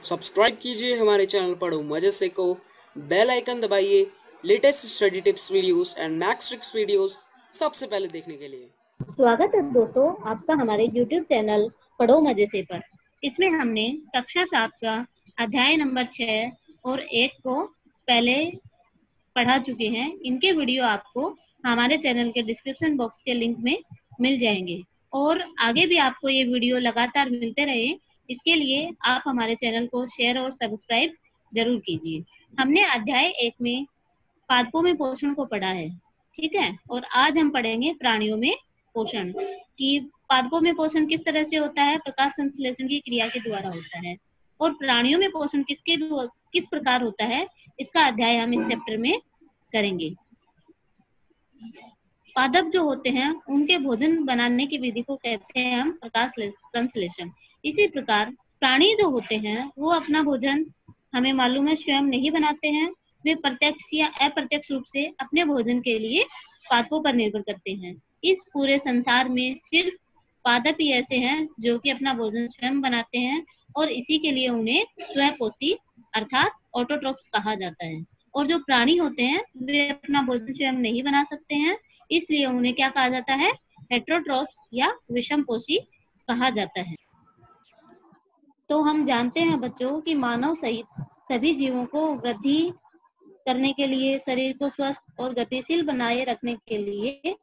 Subscribe कीजिए हमारे channel पढ़ो मजे से को, बेल आइकन दबाइए latest study tips videos and maths tricks videos सबसे पहले देखने के लिए। स्वागत है दोस्तों आपका हमारे YouTube चैनल पढ़ो मजे से पर। इसमें हमने कक्षा 7 का अध्याय नंबर 6 और 1 को पहले पढ़ा चुके हैं। इनके वीडियो आपको हमारे चैनल के डिस्क्रिप्शन बॉक्स के लिंक में मिल जाएंगे और आगे भी आपको ये वीडियो लगातार मिलते रहे, इसके लिए आप हमारे चैनल को शेयर और सब्सक्राइब जरूर कीजिए। हमने अध्याय 1 में पादपों में पोषण को पढ़ा है, ठीक है, और आज हम पढ़ेंगे प्राणियों में पोषण कि पादपों में पोषण किस तरह से होता है, प्रकाश संश्लेषण की क्रिया के द्वारा होता है, और प्राणियों में पोषण किस प्रकार होता है, इसका अध्याय हम इस चैप्टर में करेंगे। पादप जो होते हैं उनके भोजन बनाने की विधि को कहते हैं हम प्रकाश संश्लेषण। इसी प्रकार प्राणी जो होते हैं वो अपना भोजन हमें मालूम है स्वयं नहीं बनाते हैं, वे प्रत्यक्ष या अप्रत्यक्ष रूप से अपने भोजन के लिए पादपों पर निर्भर करते हैं। इस पूरे संसार में सिर्फ पादप ही ऐसे हैं जो कि अपना भोजन स्वयं बनाते हैं और इसी के लिए उन्हें स्वपोषी अर्थात ऑटोट्रॉप्स कहा जाता है। और जो प्राणी होते हैं वे अपना भोजन स्वयं नहीं बना सकते हैं, इसलिए उन्हें क्या कहा जाता है, हेट्रोट्रॉप्स या विषमपोषी कहा जाता है। तो हम जानते हैं बच्चों कि मानव सहित सभी जीवों को वृद्धि करने के लिए, शरीर को स्वस्थ और गतिशील बनाए रखने के लिए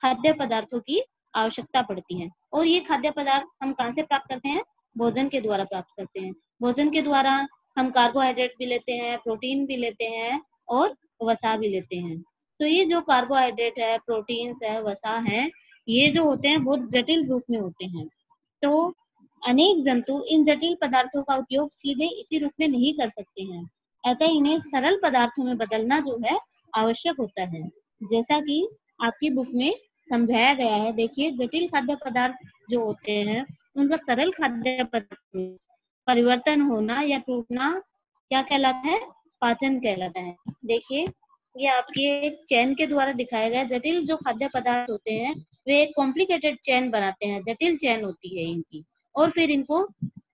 खाद्य पदार्थों की आवश्यकता पड़ती है। और ये खाद्य पदार्थ हम कहाँ से प्राप्त करते हैं, भोजन के द्वारा प्राप्त करते हैं। भोजन के द्वारा हम कार्बोहाइड्रेट भी लेते हैं, प्रोटीन भी लेते हैं और वसा भी लेते हैं। तो ये जो कार्बोहाइड्रेट है, प्रोटीन है, वसा है, ये जो होते हैं बहुत जटिल रूप में होते हैं। तो अनेक जंतु इन जटिल पदार्थों का उपयोग सीधे इसी रूप में नहीं कर सकते हैं, अतः इन्हें सरल पदार्थों में बदलना जो है आवश्यक होता है। जैसा कि आपकी बुक में समझाया गया है, देखिए जटिल खाद्य पदार्थ जो होते हैं उनका सरल खाद्य पदार्थ में परिवर्तन होना या टूटना क्या कहलाता है, पाचन कहलाता है। देखिए ये आपके एक चैन के द्वारा दिखाया गया। जटिल जो खाद्य पदार्थ होते हैं वे एक कॉम्प्लिकेटेड चैन बनाते हैं, जटिल चैन होती है इनकी, और फिर इनको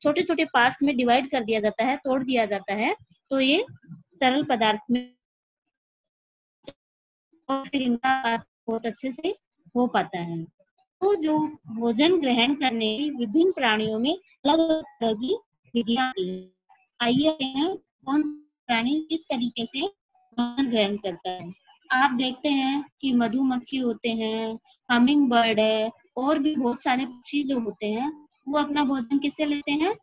छोटे छोटे पार्ट्स में डिवाइड कर दिया जाता है, तोड़ दिया जाता है, तो ये सरल पदार्थ में और फिर इनका बहुत अच्छे से हो पाता है। तो जो भोजन ग्रहण करने की विभिन्न प्राणियों में अलग अलग तरह की विधियां हैं। आइए कौन प्राणी किस तरीके से भोजन ग्रहण करता है। आप देखते हैं कि मधुमक्खी होते हैं, हमिंग बर्ड है, और भी बहुत सारे पक्षी जो होते हैं वो अपना भोजन किससे लेते हैं,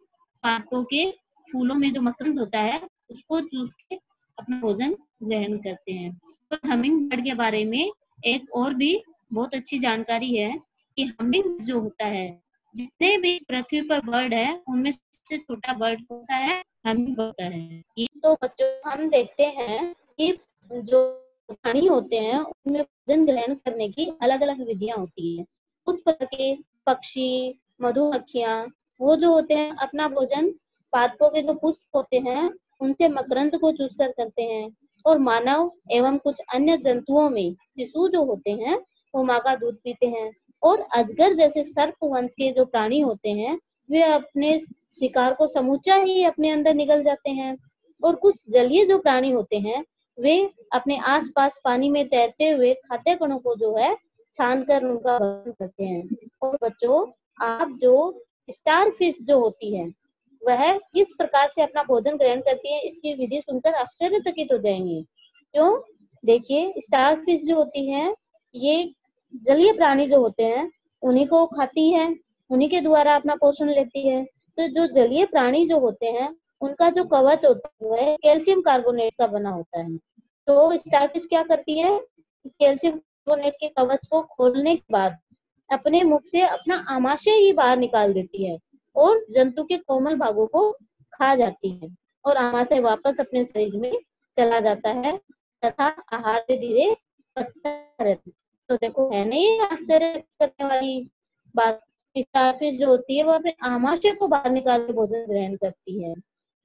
पादपों के फूलों में जो मकरंद होता है उसको चूस के अपना भोजन ग्रहण करते हैं। तो हमिंग बर्ड के बारे में एक और भी बहुत अच्छी जानकारी है कि हमिंग जो होता है, जितने भी पृथ्वी पर बर्ड है उनमें सबसे छोटा बर्ड कौन सा है, हमिंग बर्ड है। ये तो बच्चों हम देखते हैं कि जो प्राणी होते हैं उनमें भोजन ग्रहण करने की अलग अलग विधियां होती है। कुछ प्रकार के पक्षी, मधुमक्खियां, वो जो होते हैं अपना भोजन पादपों के जो पुष्प होते हैं उनसे मकरंद को चूसकर करते हैं, और मानव एवं कुछ अन्य जंतुओं में शिशु जो होते हैं वो माँ का दूध पीते हैं। और अजगर जैसे सर्प वंश के जो प्राणी होते हैं वे अपने शिकार को समूचा ही अपने अंदर निगल जाते हैं। और कुछ जलीय जो प्राणी होते हैं वे अपने आसपास पानी में तैरते हुए खाद्य कणों को जो है छान कर उनका भोजन करते हैं। और बच्चों आप जो स्टार फिश जो होती है वह किस प्रकार से अपना भोजन ग्रहण करती है, इसकी विधि सुनकर आश्चर्यचकित हो जाएंगे। क्यों? देखिए स्टार फिश जो होती है ये जलीय प्राणी जो होते हैं उन्हीं को खाती है, उन्हीं के द्वारा अपना पोषण लेती है। तो जो जलीय प्राणी जो होते हैं उनका जो कवच होता है वह कैल्शियम कार्बोनेट का बना होता है। तो स्टारफिश क्या करती है, कैल्शियम कार्बोनेट के कवच को खोलने के बाद अपने मुख से अपना आमाशय ही बाहर निकाल देती है और जंतु के कोमल भागों को खा जाती है, और आमाशय वापस अपने शरीर में चला जाता है तथा आहार से धीरे पचता रहता है। तो देखो है नहीं आश्चर्य करने वाली बात, स्टारफिश जो होती है वो अपने आमाशय को बाहर निकाल के भोजन ग्रहण करती है,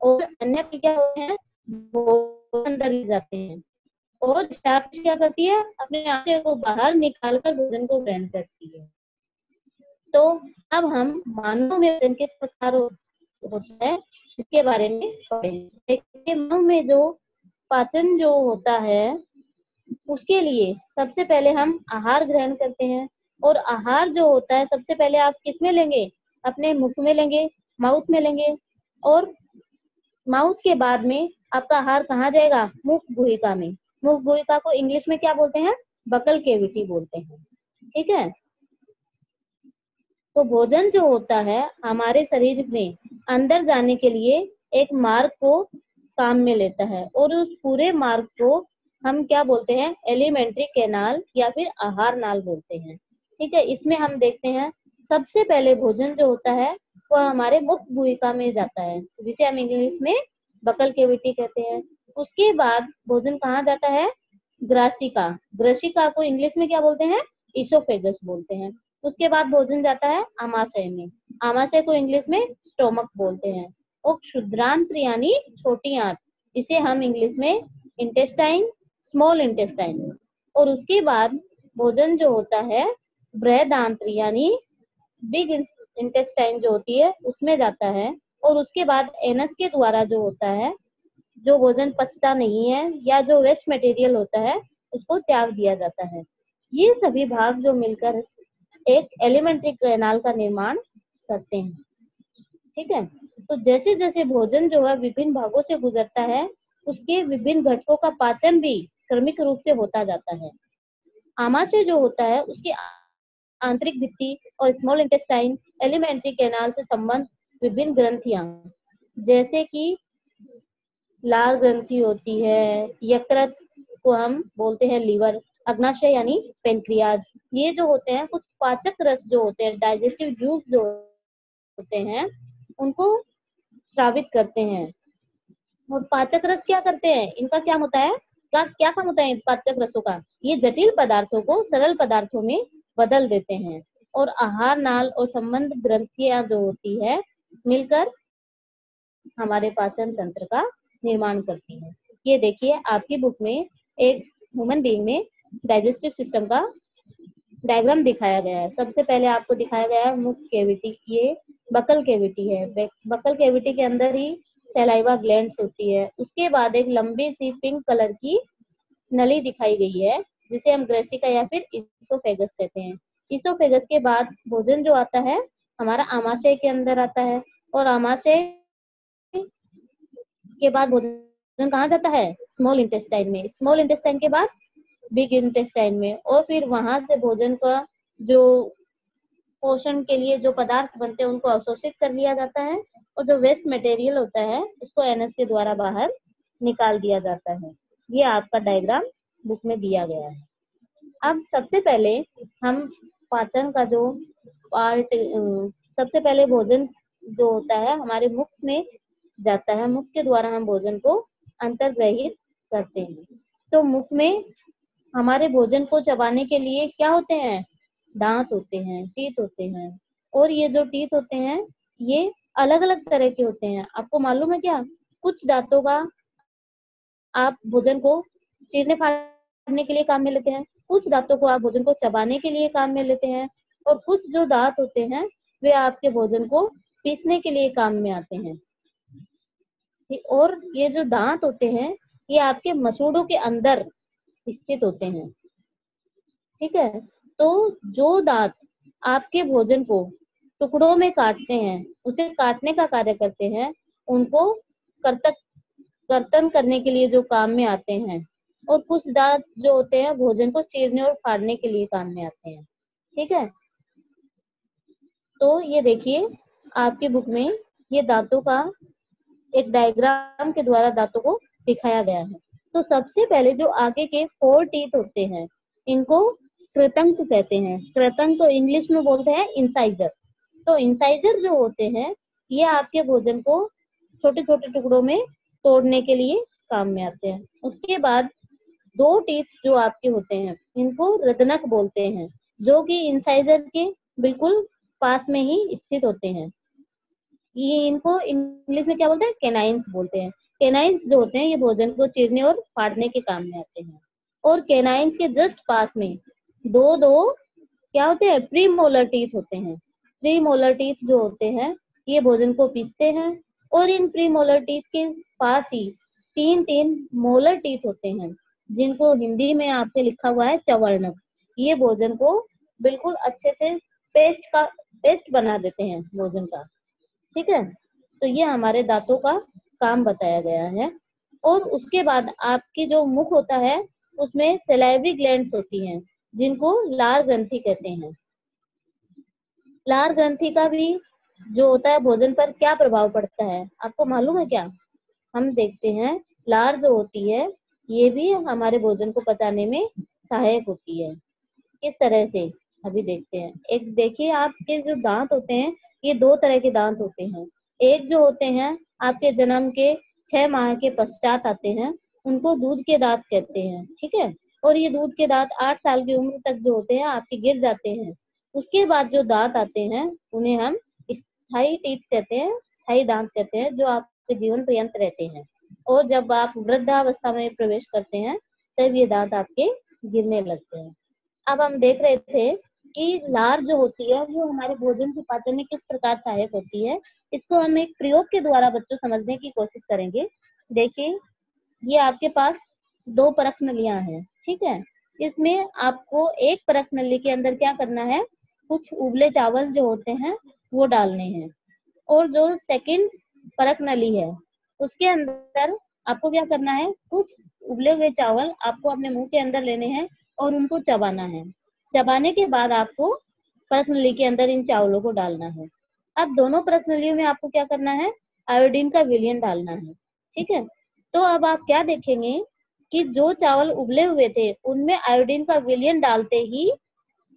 और अन्य क्या होते हैं वो अंदर ही जाते हैं। और स्टारफिश क्या करती है, अपने आमाशय को बाहर निकालकर भोजन को ग्रहण करती है। तो अब हम मानव में भोजन किस प्रकार होता है इसके बारे में पढ़ेंगे। देखिए, मुंह में जो पाचन जो होता है उसके लिए सबसे पहले हम आहार ग्रहण करते हैं, और आहार जो होता है सबसे पहले आप किस में लेंगे, अपने मुख में लेंगे, माउथ में लेंगे, और माउथ के बाद में आपका आहार कहाँ जाएगा, मुख गुहिका में। मुख गुहिका को इंग्लिश में क्या बोलते हैं, बकल केविटी बोलते हैं। ठीक है, तो भोजन जो होता है हमारे शरीर में अंदर जाने के लिए एक मार्ग को काम में लेता है, और उस पूरे मार्ग को हम क्या बोलते हैं, एलिमेंट्री कैनाल या फिर आहार नाल बोलते हैं। ठीक है, इसमें हम देखते हैं सबसे पहले भोजन जो होता है वो हमारे मुख गुहिका में जाता है, जिसे हम इंग्लिश में बकल केविटी कहते हैं। उसके बाद भोजन कहाँ जाता है, ग्रासिका। ग्रसिका को इंग्लिश में क्या बोलते हैं, इसोफेगस बोलते हैं। उसके बाद भोजन जाता है आमाशय में। आमाशय को इंग्लिश में स्टोमक बोलते हैं। और क्षुद्रांत्र यानी छोटी आंत, इसे हम इंग्लिश में इंटेस्टाइन, स्मॉल इंटेस्टाइन। और उसके बाद भोजन जो होता है बृहदांत्र यानी बिग इंटेस्टाइन जो होती है उसमें जाता है। और उसके बाद एनस के द्वारा जो होता है, जो भोजन पचता नहीं है या जो वेस्ट मटेरियल होता है उसको त्याग दिया जाता है। ये सभी भाग जो मिलकर एक एलिमेंट्री कैनाल का निर्माण करते हैं। ठीक है, तो जैसे जैसे भोजन जो है विभिन्न भागों से गुजरता है, उसके विभिन्न घटकों का पाचन भी क्रमिक रूप से होता जाता है। आमाशय जो होता है उसकी आंतरिक भित्ति और स्मॉल इंटेस्टाइन एलिमेंट्री कैनाल से संबंध विभिन्न ग्रंथियां, जैसे कि लाल ग्रंथि होती है, यकृत को हम बोलते हैं लीवर, अग्नाशय यानी पेनक्रियाज, ये जो होते हैं कुछ पाचक रस जो होते हैं, डाइजेस्टिव जूस जो होते हैं उनको स्रावित करते हैं। और पाचक रस क्या करते हैं, इनका क्या होता है, क्या काम होता है इन पाचक रसों का, ये जटिल पदार्थों को सरल पदार्थों में बदल देते हैं। और आहार नाल और संबंध ग्रंथियां जो होती है मिलकर हमारे पाचन तंत्र का निर्माण करती है। ये देखिए आपकी बुक में एक ह्यूमन बीइंग में डाइजेस्टिव सिस्टम का डायग्राम दिखाया गया है। सबसे पहले आपको दिखाया गया है मुख कैविटी, ये बकल कैविटी है। बकल कैविटी के अंदर ही सलाइवा ग्लैंड्स होती है। उसके बाद एक लंबी सी पिंक कलर की नली दिखाई गई है, जिसे हम ग्रेसिका या फिर इसोफेगस कहते हैं। इसोफेगस के बाद भोजन जो आता है हमारा आमाशय के अंदर आता है, और आमाशय के बाद भोजन कहाँ जाता है, स्मॉल इंटेस्टाइन में। स्मॉल इंटेस्टाइन के बाद बिग इंटेस्टाइन में, और फिर वहां से भोजन का जो पोषण के लिए जो पदार्थ बनते हैं उनको अवशोषित कर लिया जाता है, और जो वेस्ट मटेरियल होता है उसको एनएस के द्वारा बाहर निकाल दिया जाता है। ये आपका डायग्राम बुक में दिया गया है। अब सबसे पहले हम पाचन का जो पार्ट, सबसे पहले भोजन जो होता है हमारे मुख में जाता है, मुख के द्वारा हम भोजन को अंतर्ग्रहित करते हैं। तो मुख में हमारे भोजन को चबाने के लिए क्या होते हैं, दांत होते हैं, टीथ होते हैं। और ये जो टीथ होते हैं ये अलग अलग तरह के होते हैं। आपको मालूम है क्या, कुछ दांतों का आप भोजन को चीरने फाड़ने के लिए काम में लेते हैं, कुछ दांतों को आप भोजन को चबाने के लिए काम में लेते हैं, और कुछ जो दांत होते हैं वे आपके भोजन को पीसने के लिए काम में आते हैं। और ये जो दांत होते हैं ये आपके मसूड़ों के अंदर स्थित होते हैं। ठीक है, तो जो दांत आपके भोजन को टुकड़ों में काटते हैं, उसे काटने का कार्य करते हैं, उनको कर्तन करने के लिए जो काम में आते हैं। और कुछ दांत जो होते हैं भोजन को चीरने और फाड़ने के लिए काम में आते हैं। ठीक है, तो ये देखिए आपकी बुक में ये दांतों का एक डायग्राम के द्वारा दांतों को दिखाया गया है। तो सबसे पहले जो आगे के 4 टीथ होते हैं इनको कृतंक कहते हैं। कृतंक तो इंग्लिश में बोलते हैं इंसाइजर। तो इंसाइजर जो होते हैं ये आपके भोजन को छोटे छोटे टुकड़ों में तोड़ने के लिए काम में आते हैं। उसके बाद 2 टीथ जो आपके होते हैं इनको रदनक बोलते हैं, जो कि इंसाइजर के बिल्कुल पास में ही स्थित होते हैं। ये इनको इंग्लिश में क्या बोलते हैं, कैनाइन्स बोलते हैं। कैनाइन्स जो होते हैं ये भोजन को चीरने और फाड़ने के काम में आते हैं। और कैनाइन्स के जस्ट पास में दो क्या होते हैं, प्री मोलर टीथ होते हैं। प्री मोलर टीथ जो होते हैं ये भोजन को पीसते हैं, और इन प्री मोलर टीथ के पास ही 3 मोलर टीथ होते हैं, जिनको हिंदी में आपसे लिखा हुआ है चवर्णक। ये भोजन को बिल्कुल अच्छे से पेस्ट बना देते हैं भोजन का। ठीक है, तो ये हमारे दांतों का काम बताया गया है। और उसके बाद आपकी जो मुख होता है उसमें सलाइवरी ग्लैंड्स होती हैं, जिनको लार ग्रंथि कहते हैं। लार ग्रंथि का भी जो होता है भोजन पर क्या प्रभाव पड़ता है, आपको मालूम है क्या? हम देखते हैं लार जो होती है ये भी हमारे भोजन को पचाने में सहायक होती है। किस तरह से, अभी देखते हैं। एक देखिए, आपके जो दांत होते हैं ये 2 तरह के दांत होते हैं। एक जो होते हैं आपके जन्म के 6 माह के पश्चात आते हैं, उनको दूध के दांत कहते हैं। ठीक है, और ये दूध के दांत 8 साल की उम्र तक जो होते हैं आपके गिर जाते हैं। उसके बाद जो दांत आते हैं उन्हें हम स्थायी टीथ कहते हैं, स्थायी दांत कहते हैं, जो आपके जीवन पर्यंत रहते हैं। और जब आप वृद्धावस्था में प्रवेश करते हैं तब ये दांत आपके गिरने लगते हैं। अब हम देख रहे थे कि लार जो होती है वो हमारे भोजन के पाचन में किस प्रकार सहायक होती है। इसको हम एक प्रयोग के द्वारा बच्चों समझने की कोशिश करेंगे। देखिए, ये आपके पास 2 परख नलियां हैं। ठीक है, इसमें आपको एक परख नली के अंदर क्या करना है, कुछ उबले चावल जो होते हैं वो डालने हैं। और जो सेकंड परख नली है उसके अंदर आपको क्या करना है, कुछ उबले हुए चावल आपको अपने मुंह के अंदर लेने हैं और उनको चबाना है। चबाने के बाद आपको परख नली के अंदर इन चावलों को डालना है। अब दोनों परख नलियों में आपको क्या करना है, आयोडीन का विलयन डालना है। ठीक है, तो अब आप क्या देखेंगे कि जो चावल उबले हुए थे उनमें आयोडीन का विलयन डालते ही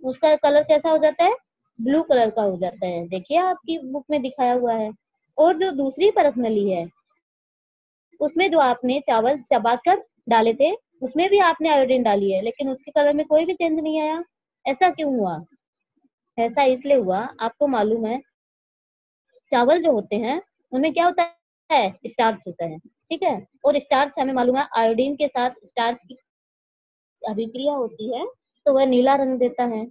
उसका कलर कैसा हो जाता है, ब्लू कलर का हो जाता है। देखिए आपकी बुक में दिखाया हुआ है। और जो दूसरी परख नली है उसमें जो आपने चावल चबाकर डाले थे उसमें भी आपने आयोडीन डाली है, लेकिन उसके कलर में कोई भी चेंज नहीं आया। ऐसा क्यों हुआ? ऐसा इसलिए हुआ, आपको मालूम है चावल जो होते हैं उनमें क्या होता है, स्टार्च होता है। ठीक है, और स्टार्च हमें मालूम है आयोडीन के साथ स्टार्च की अभिक्रिया होती है तो वह नीला रंग देता है।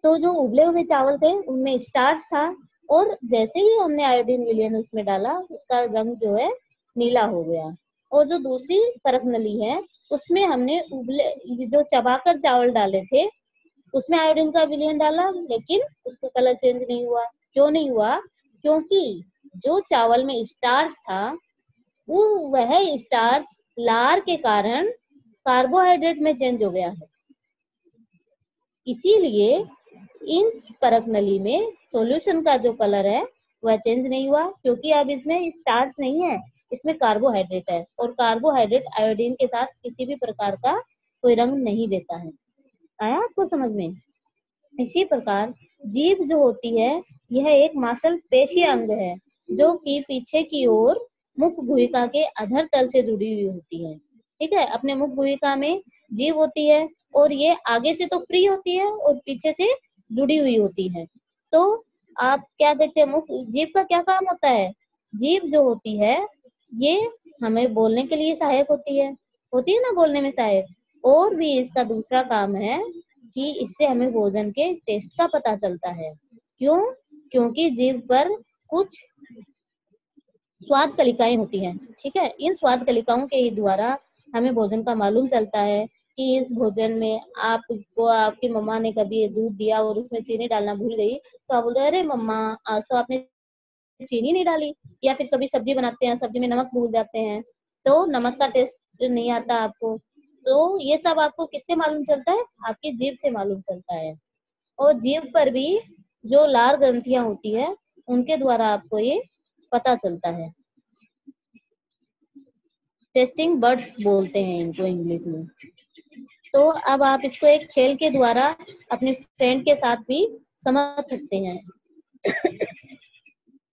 तो जो उबले हुए चावल थे उनमें स्टार्च था, और जैसे ही हमने आयोडीन विलयन उसमें डाला उसका रंग जो है नीला हो गया। और जो दूसरी परख नली है उसमें हमने उबले जो चबाकर चावल डाले थे उसमें आयोडीन का विलयन डाला, लेकिन उसका कलर चेंज नहीं हुआ। क्यों नहीं हुआ? क्योंकि जो चावल में स्टार्च था वो वह स्टार्च लार के कारण कार्बोहाइड्रेट में चेंज हो गया है। इसीलिए इन परख नली में सॉल्यूशन का जो कलर है वह चेंज नहीं हुआ, क्योंकि अब इसमें स्टार्च नहीं है, इसमें कार्बोहाइड्रेट है। और कार्बोहाइड्रेट आयोडीन के साथ किसी भी प्रकार का कोई रंग नहीं देता है। आया आपको समझ में? इसी प्रकार जीभ जो होती है यह एक मांसपेशीय अंग है जो कि पीछे की ओर मुख गुहिका के अधर तल से जुड़ी हुई होती है। ठीक है, अपने मुख गुहिका में जीभ होती है और ये आगे से तो फ्री होती है और पीछे से जुड़ी हुई होती है। तो आप क्या देखते हैं, मुख जीभ का क्या काम होता है? जीभ जो होती है ये हमें बोलने के लिए सहायक होती है ना, बोलने में सहायक। और भी इसका दूसरा काम है कि इससे हमें भोजन के टेस्ट का पता चलता है। क्यों? क्योंकि जीभ पर कुछ स्वाद कलिकाएं होती हैं। ठीक है, इन स्वाद कलिकाओं के द्वारा हमें भोजन का मालूम चलता है कि इस भोजन में आपको आपकी मम्मा ने कभी दूध दिया और उसमें चीनी डालना भूल गई, तो आप बोलते हैं अरे मम्मा आज तो आपने चीनी नहीं डाली। या फिर कभी सब्जी बनाते हैं, सब्जी में नमक भूल जाते हैं तो नमक का टेस्ट नहीं आता आपको। तो ये सब आपको किससे मालूम चलता है? आपकी जीभ से मालूम चलता है। और जीभ पर भी जो लार ग्रंथियां होती है उनके द्वारा आपको ये पता चलता है। टेस्टिंग बड्स बोलते हैं इनको इंग्लिश में। तो अब आप इसको एक खेल के द्वारा अपने फ्रेंड के साथ भी समझ सकते हैं।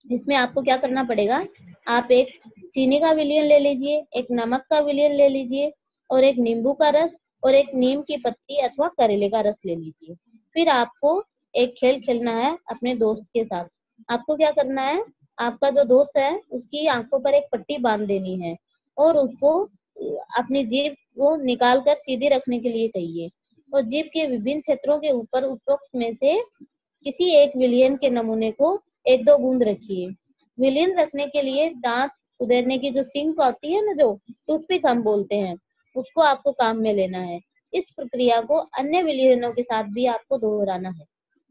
इसमें आपको क्या करना पड़ेगा, आप एक चीनी का विलयन ले लीजिए, एक नमक का विलयन ले लीजिए और एक नींबू का रस और एक नीम की पत्ती अथवा करेले का रस ले लीजिए। फिर आपको एक खेल खेलना है अपने दोस्त के साथ। आपको क्या करना है, आपका जो दोस्त है उसकी आंखों पर एक पट्टी बांध देनी है और उसको अपनी जीभ को निकाल कर सीधी रखने के लिए कहिए और जीभ के विभिन्न क्षेत्रों के ऊपर उपरोक्त में से किसी एक विलयन के नमूने को 1-2 बूंद रखिए। विलीन रखने के लिए दांत उधेड़ने की जो सिंक होती है ना, जो टूथपिक हम बोलते हैं, उसको आपको काम में लेना है। इस प्रक्रिया को अन्य विलीनों के साथ भी आपको दोहराना है।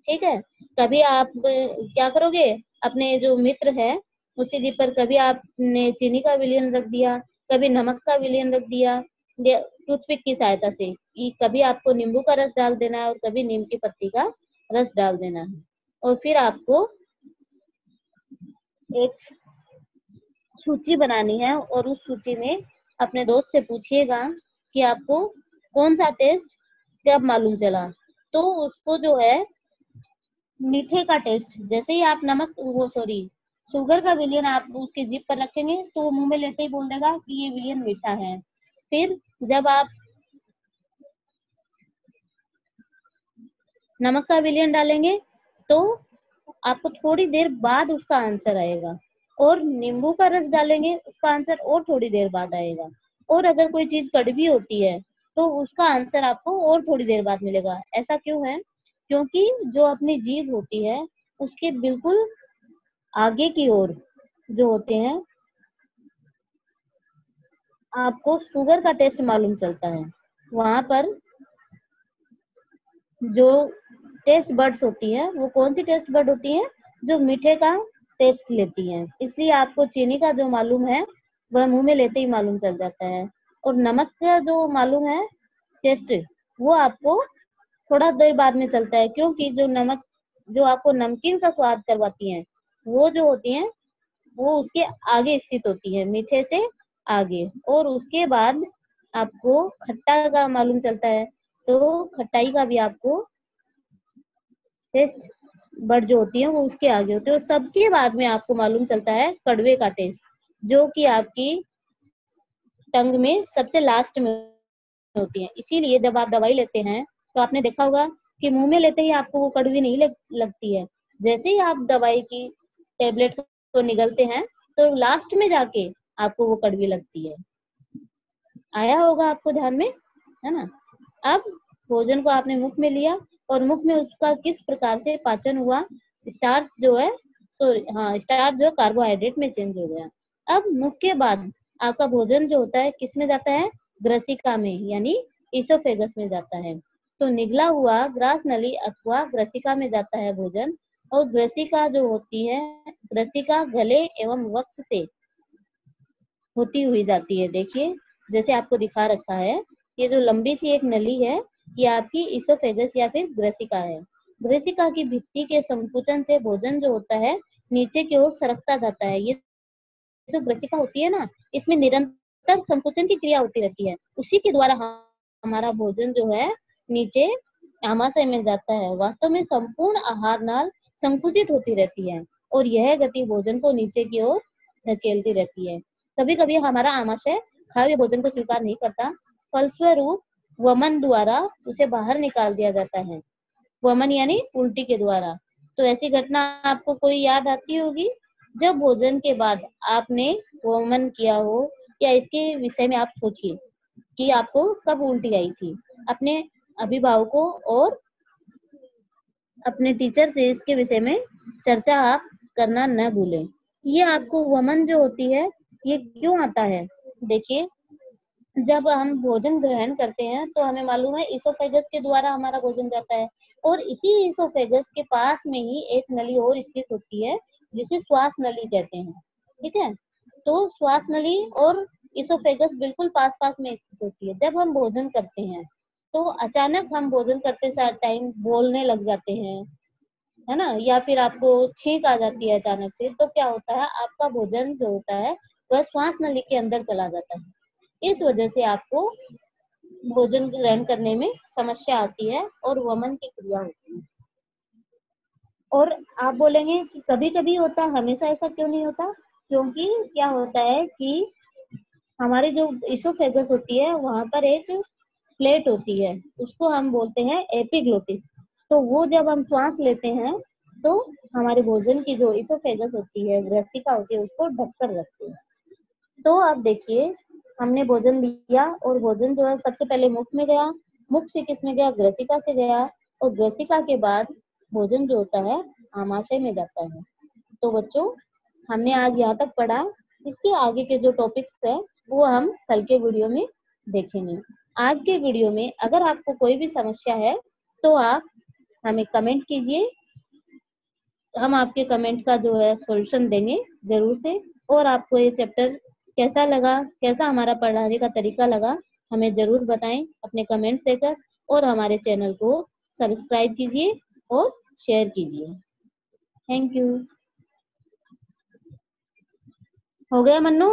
ठीक है, कभी आप क्या करोगे, अपने जो मित्र है उसी जी पर कभी आपने चीनी का विलयन रख दिया, कभी नमक का विलयन रख दिया टूथपिक की सहायता से। कभी आपको नींबू का रस डाल देना है और कभी नीम की पत्ती का रस डाल देना है। और फिर आपको एक सूची बनानी है और उस सूची में अपने दोस्त से पूछिएगा कि आपको कौन सा टेस्ट कब मालूम चला। तो उसको जो है मीठे का टेस्ट, जैसे ही आप नमक वो सॉरी शुगर का विलियन आप उसकी जीभ पर रखेंगे तो वो मुंह में लेते ही बोल देगा कि ये विलियन मीठा है। फिर जब आप नमक का विलियन डालेंगे तो आपको थोड़ी देर बाद उसका आंसर आएगा, और नींबू का रस डालेंगे उसका आंसर और थोड़ी देर बाद आएगा। और अगर कोई चीज कड़वी होती है तो उसका आंसर आपको और थोड़ी देर बाद मिलेगा। ऐसा क्यों है? क्योंकि जो अपनी जीभ होती है उसके बिल्कुल आगे की ओर जो होते हैं आपको शुगर का टेस्ट मालूम चलता है। वहां पर जो टेस्ट बर्ड्स होती है वो कौन सी टेस्ट बर्ड होती है? जो मीठे का टेस्ट लेती है। इसलिए आपको चीनी का जो मालूम है वह मुंह में लेते ही मालूम चल जाता है, और नमक का जो मालूम है टेस्ट वो आपको थोड़ा देर बाद में चलता है, क्योंकि जो नमक जो आपको नमकीन का स्वाद करवाती है वो जो होती है वो उसके आगे स्थित होती है, मीठे से आगे। और उसके बाद आपको खट्टा का मालूम चलता है, तो खट्टाई का भी आपको टेस्ट बर्ड जो होती है वो उसके आगे होती है। और सबके बाद में आपको मालूम चलता है कड़वे का टेस्ट, जो कि आपकी टंग में सबसे लास्ट में होती है। इसीलिए जब आप दवाई लेते हैं तो आपने देखा होगा कि मुंह में लेते ही आपको वो कड़वी नहीं लगती है। जैसे ही आप दवाई की टेबलेट को निगलते हैं तो लास्ट में जाके आपको वो कड़वी लगती है। आया होगा आपको ध्यान में, है ना? अब भोजन को आपने मुख में लिया और मुख में उसका किस प्रकार से पाचन हुआ, स्टार्च जो है स्टार्च जो कार्बोहाइड्रेट में चेंज हो गया। अब मुख के बाद आपका भोजन जो होता है किस में जाता है? ग्रसिका में, यानी इसोफेगस में जाता है। तो निगला हुआ ग्रास नली अथवा ग्रसिका में जाता है भोजन। और ग्रसिका जो होती है, ग्रसिका गले एवं वक्ष से होती हुई जाती है। देखिए जैसे आपको दिखा रखा है, ये जो लंबी सी एक नली है ये आपकी इसोफेगस या फिर ग्रसिका है। ग्रसिका की भित्ति के संकुचन से भोजन जो होता है नीचे की ओर सरकता जाता है। ये जो ग्रसिका होती है ना, इसमें निरंतर संकुचन की क्रिया होती रहती है, उसी के द्वारा हमारा भोजन जो है नीचे आमाशय में जाता है। वास्तव में संपूर्ण आहार नाल संकुचित होती रहती है और यह गति भोजन को नीचे की ओर धकेलती रहती है। कभी कभी हमारा आमाशय खाए हुए भोजन को स्वीकार नहीं करता, फलस्वरूप वमन द्वारा उसे बाहर निकाल दिया जाता है। वमन यानी उल्टी के द्वारा। तो ऐसी घटना आपको कोई याद आती होगी जब भोजन के बाद आपने वमन किया हो, या इसके विषय में आप सोचिए कि आपको कब उल्टी आई थी। अपने अभिभावकों और अपने टीचर से इसके विषय में चर्चा आप करना न भूलें। ये आपको वमन जो होती है ये क्यों आता है? देखिए जब हम भोजन ग्रहण करते हैं तो हमें मालूम है इसोफेगस के द्वारा हमारा भोजन जाता है, और इसी इसोफेगस के पास में ही एक नली और स्थित होती है जिसे श्वास नली कहते हैं। ठीक है, तो श्वास नली और इसोफेगस बिल्कुल पास पास में स्थित होती है। जब हम भोजन करते हैं तो अचानक हम भोजन करते टाइम बोलने लग जाते हैं, है ना, या फिर आपको छींक आ जाती है अचानक से, तो क्या होता है आपका भोजन जो होता है वह श्वास नली के अंदर चला जाता है। इस वजह से आपको भोजन ग्रहण करने में समस्या आती है और वमन की क्रिया होती है। और आप बोलेंगे कि कभी कभी होता, हमेशा ऐसा क्यों नहीं होता? क्योंकि क्या होता है कि हमारी जो इसोफेगस होती है वहां पर एक प्लेट होती है, उसको हम बोलते हैं एपिग्लोटिस। तो वो जब हम श्वास लेते हैं तो हमारे भोजन की जो इसोफेगस होती है, ग्रसिका होती है, उसको ढककर रखती है। तो अब देखिए हमने भोजन लिया और भोजन जो है सबसे पहले मुख में गया, मुख से किस में गया? ग्रसिका से गया, और ग्रसिका के बाद भोजन जो होता है आमाशय में जाता है। तो बच्चों हमने आज यहाँ तक पढ़ा। इसके आगे के जो टॉपिक्स है वो हम कल के वीडियो में देखेंगे। आज के वीडियो में अगर आपको कोई भी समस्या है तो आप हमें कमेंट कीजिए, हम आपके कमेंट का जो है सॉल्यूशन देंगे जरूर से। और आपको ये चैप्टर कैसा लगा, कैसा हमारा पढ़ाने का तरीका लगा, हमें जरूर बताएं अपने कमेंट देकर। और हमारे चैनल को सब्सक्राइब कीजिए और शेयर कीजिए। Thank you. हो गया मन्नू?